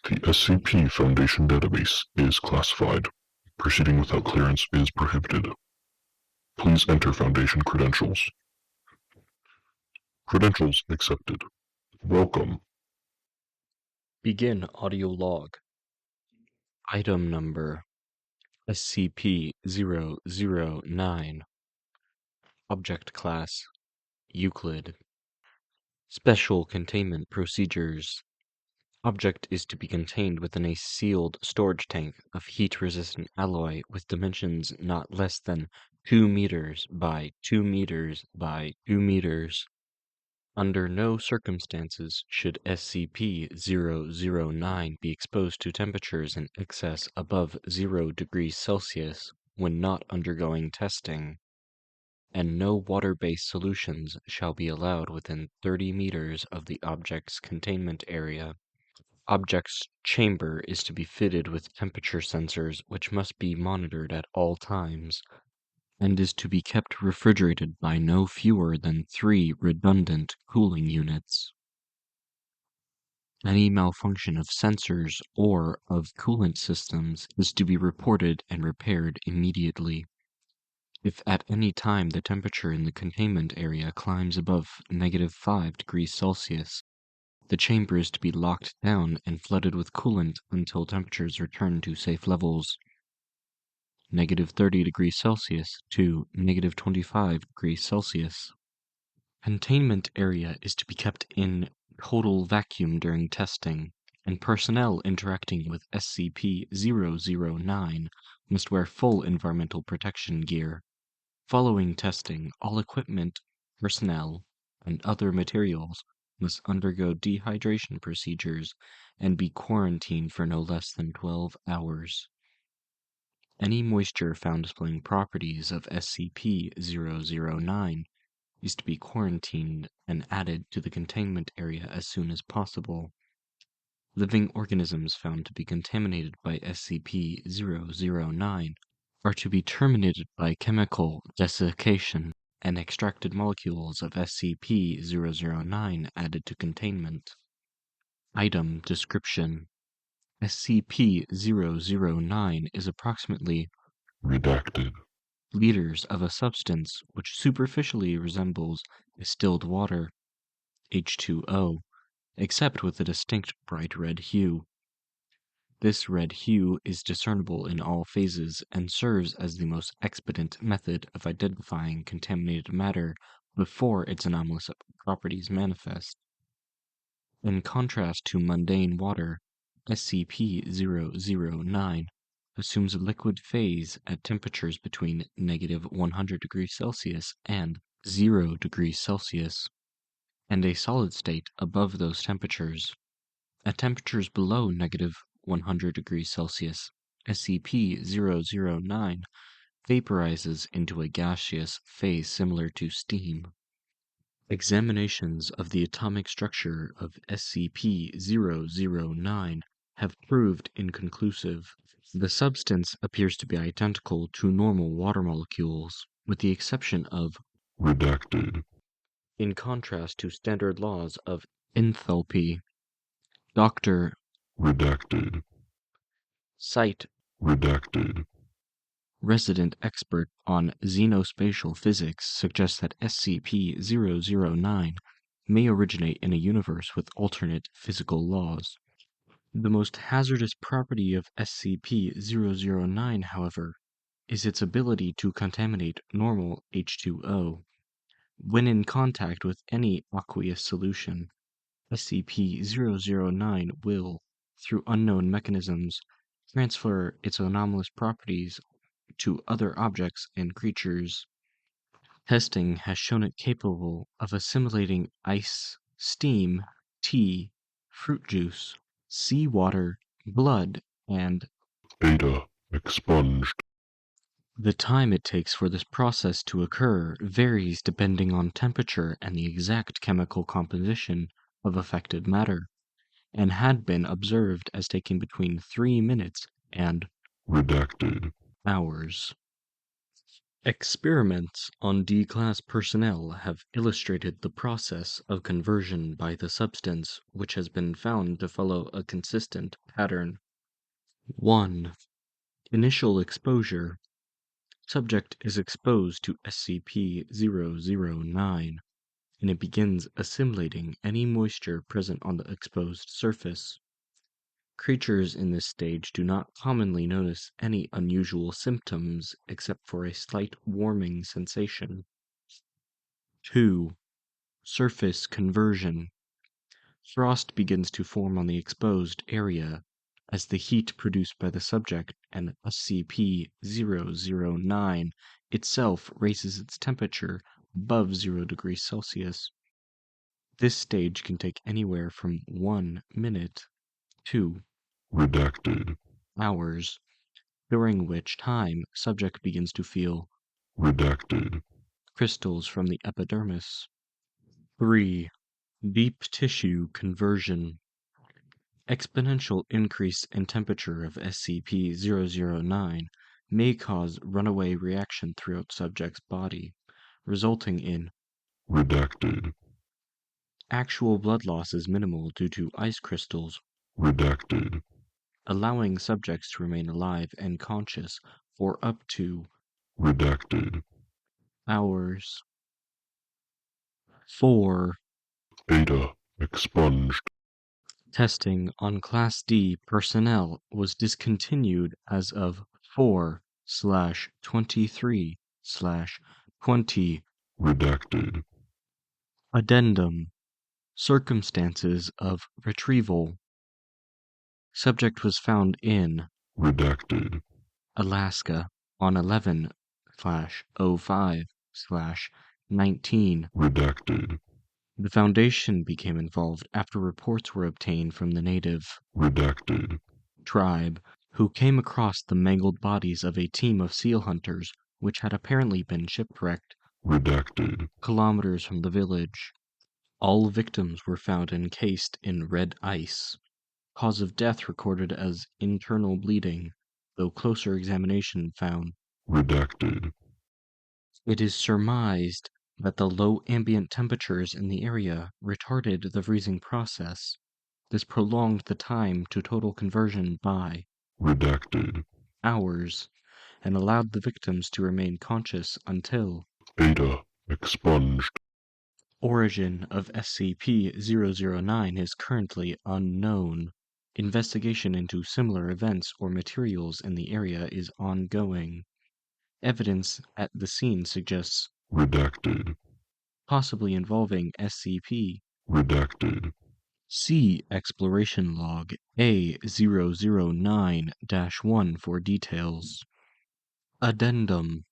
The SCP Foundation database is classified. Proceeding without clearance is prohibited. Please enter Foundation credentials. Credentials accepted. Welcome. Begin audio log. Item number SCP-009. Object class Euclid. Special containment procedures. Object is to be contained within a sealed storage tank of heat-resistant alloy with dimensions not less than 2 meters by 2 meters by 2 meters. Under no circumstances should SCP-009 be exposed to temperatures in excess above 0 degrees Celsius when not undergoing testing, and no water-based solutions shall be allowed within 30 meters of the object's containment area. Object's chamber is to be fitted with temperature sensors which must be monitored at all times, and is to be kept refrigerated by no fewer than 3 redundant cooling units. Any malfunction of sensors or of coolant systems is to be reported and repaired immediately. If at any time the temperature in the containment area climbs above -5 degrees Celsius, the chamber is to be locked down and flooded with coolant until temperatures return to safe levels. -30 degrees Celsius to -25 degrees Celsius. Containment area is to be kept in total vacuum during testing, and personnel interacting with SCP-009 must wear full environmental protection gear. Following testing, all equipment, personnel, and other materials must undergo dehydration procedures and be quarantined for no less than 12 hours. Any moisture found displaying properties of SCP-009 is to be quarantined and added to the containment area as soon as possible. Living organisms found to be contaminated by SCP-009 are to be terminated by chemical desiccation and extracted molecules of SCP-009 added to containment. Item description: SCP-009 is approximately Redacted. liters of a substance which superficially resembles distilled water, H2O, except with a distinct bright red hue. This red hue is discernible in all phases and serves as the most expedient method of identifying contaminated matter before its anomalous properties manifest. In contrast to mundane water, SCP-009 assumes a liquid phase at temperatures between -100 degrees Celsius and 0 degrees Celsius, and a solid state above those temperatures. At temperatures below -100 degrees Celsius, SCP-009 vaporizes into a gaseous phase similar to steam. Examinations of the atomic structure of SCP-009 have proved inconclusive. The substance appears to be identical to normal water molecules, with the exception of Redacted. in contrast to standard laws of enthalpy. Dr. Redacted. Site Redacted. resident expert on xenospatial physics suggests that SCP-009 may originate in a universe with alternate physical laws. The most hazardous property of SCP-009, however, is its ability to contaminate normal H2O. When in contact with any aqueous solution, SCP-009 will, through unknown mechanisms, transfer its anomalous properties to other objects and creatures. Testing has shown it capable of assimilating ice, steam, tea, fruit juice, seawater, blood, and Data expunged. the time it takes for this process to occur varies depending on temperature and the exact chemical composition of affected matter, and had been observed as taking between 3 minutes and Redacted. hours. Experiments on D-class personnel have illustrated the process of conversion by the substance, which has been found to follow a consistent pattern. 1. Initial exposure. Subject is exposed to SCP-009, and it begins assimilating any moisture present on the exposed surface. Creatures in this stage do not commonly notice any unusual symptoms except for a slight warming sensation. 2. Surface conversion. Frost begins to form on the exposed area as the heat produced by the subject and SCP-009 itself raises its temperature above 0 degrees Celsius. This stage can take anywhere from 1 minute to Redacted. hours, during which time subject begins to feel Redacted. crystals from the epidermis. 3. Deep tissue conversion. Exponential increase in temperature of SCP-009 may cause runaway reaction throughout subject's body, resulting in Redacted. actual blood loss is minimal due to ice crystals, Redacted. allowing subjects to remain alive and conscious for up to Redacted. hours. 4. Ada expunged. Testing on Class D personnel was discontinued as of 4/23/20. Redacted. Addendum. Circumstances of retrieval. Subject was found in Redacted. Alaska on 11/05/19. Redacted. The Foundation became involved after reports were obtained from the native Redacted. tribe who came across the mangled bodies of a team of seal hunters which had apparently been shipwrecked Redacted. kilometers from the village. All victims were found encased in red ice. Cause of death recorded as internal bleeding, though closer examination found Redacted. it is surmised that the low ambient temperatures in the area retarded the freezing process. This prolonged the time to total conversion by Redacted. hours and allowed the victims to remain conscious until Ada expunged. origin of SCP-009 is currently unknown. Investigation into similar events or materials in the area is ongoing. Evidence at the scene suggests Redacted. possibly involving SCP. Redacted. See Exploration Log A009-1 for details. Addendum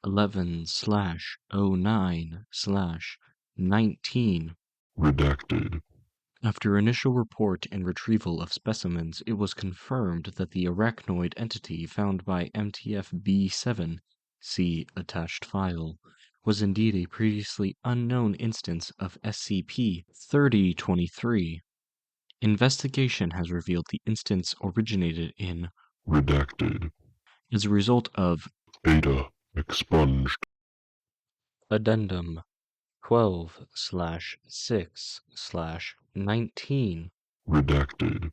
11/09/19. Redacted. After initial report and retrieval of specimens, it was confirmed that the arachnoid entity found by MTF-B7, see attached file, was indeed a previously unknown instance of SCP-3023. Investigation has revealed the instance originated in Redacted. as a result of Ada expunged. Addendum 12/6/19. Redacted.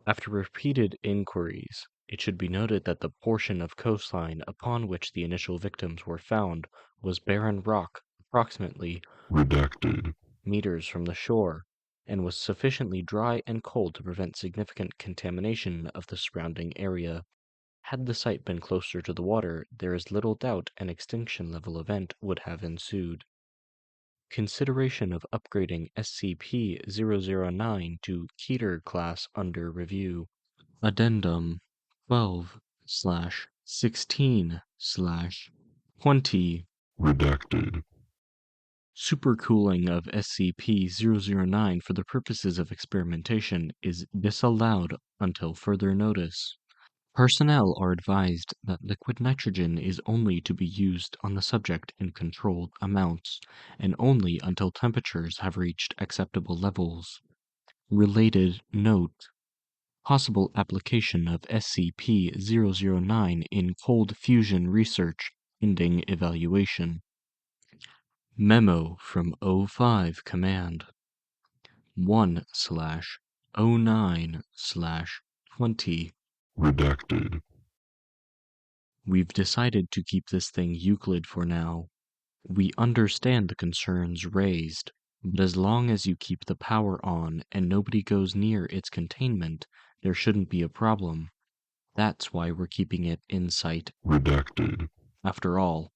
After repeated inquiries, it should be noted that the portion of coastline upon which the initial victims were found was barren rock approximately Redacted. meters from the shore, and was sufficiently dry and cold to prevent significant contamination of the surrounding area. Had the site been closer to the water, there is little doubt an extinction level event would have ensued. Consideration of upgrading SCP-009 to Keter class under review. Addendum 12/16/20. Redacted. Supercooling of SCP-009 for the purposes of experimentation is disallowed until further notice. Personnel are advised that liquid nitrogen is only to be used on the subject in controlled amounts, and only until temperatures have reached acceptable levels. Related note: possible application of SCP-009 in cold fusion research Ending evaluation. Memo from O5 Command 1/09/20. Redacted. We've decided to keep this thing Euclid for now. We understand the concerns raised, but as long as you keep the power on and nobody goes near its containment, there shouldn't be a problem. That's why we're keeping it in sight. Redacted. After all,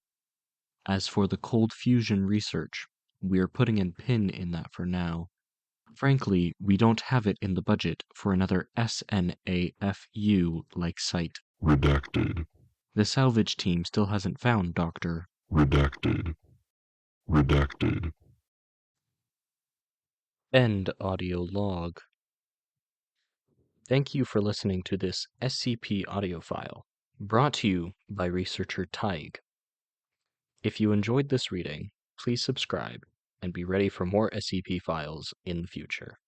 as for the cold fusion research, we're putting a pin in that for now. Frankly, we don't have it in the budget for another SNAFU-like site. Redacted. The salvage team still hasn't found Dr. Redacted. Redacted. End audio log. Thank you for listening to this SCP audio file, brought to you by researcher Taig. If you enjoyed this reading, please subscribe and be ready for more SCP files in the future.